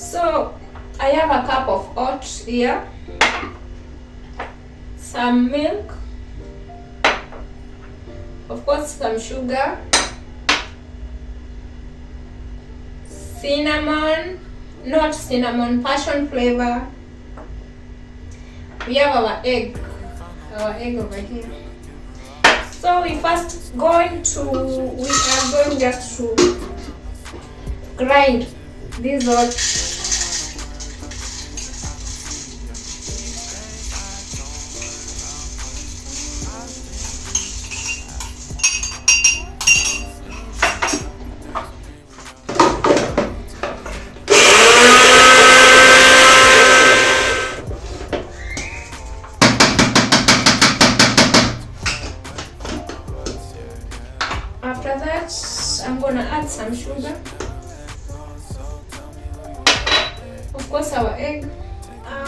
So I have a cup of oat here, some milk, of course some sugar, cinnamon, not cinnamon, passion flavor. We have our egg over here. So we are going just to grind this oat. After that, I'm gonna add some sugar. Of course, our egg,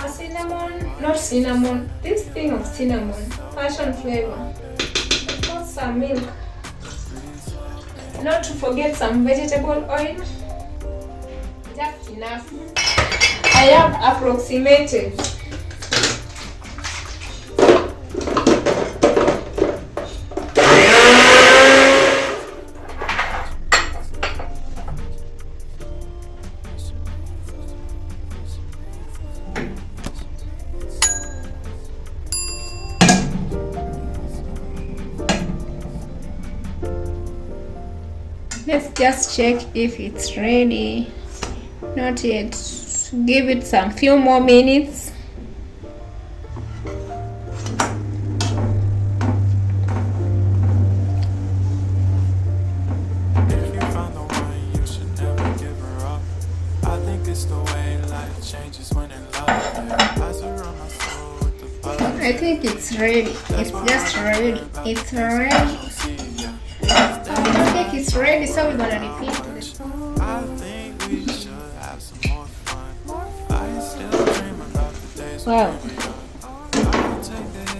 cinnamon, not cinnamon, this thing of cinnamon, passion flavor. Of course, some milk. Not to forget some vegetable oil. Just enough. I have approximated. Let's just check if it's ready. Not yet. Give it some few more minutes. If you found the one, you should never give her up. I think it's the way life changes when in love. I surround my soul with the buzz. I think it's ready. It's just ready. It's ready. I think it's ready, so we're gonna repeat this. I think we should have some more fun. I still dream about the days Wow,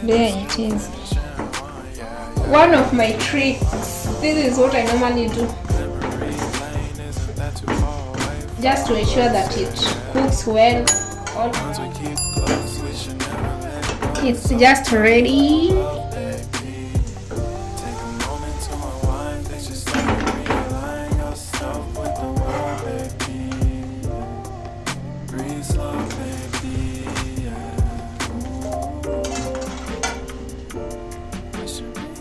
there it is. One of my tricks. This is what I normally do, just to ensure that it cooks well. It's just ready.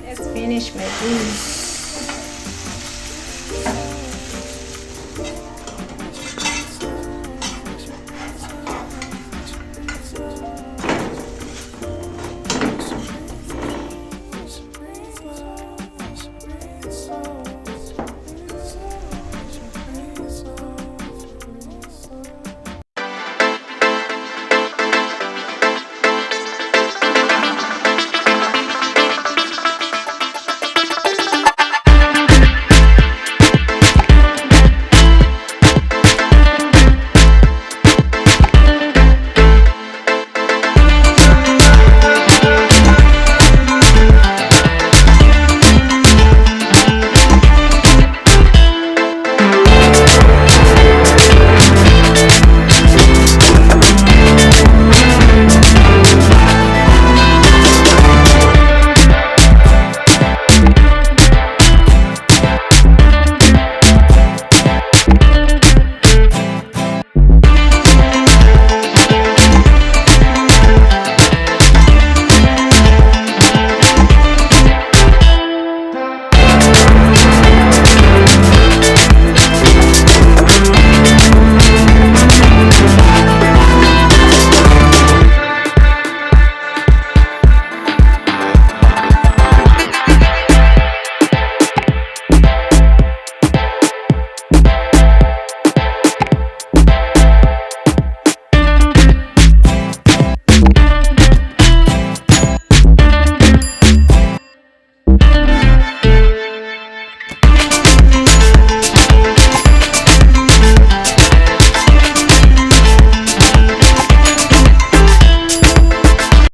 Let's finish my beans.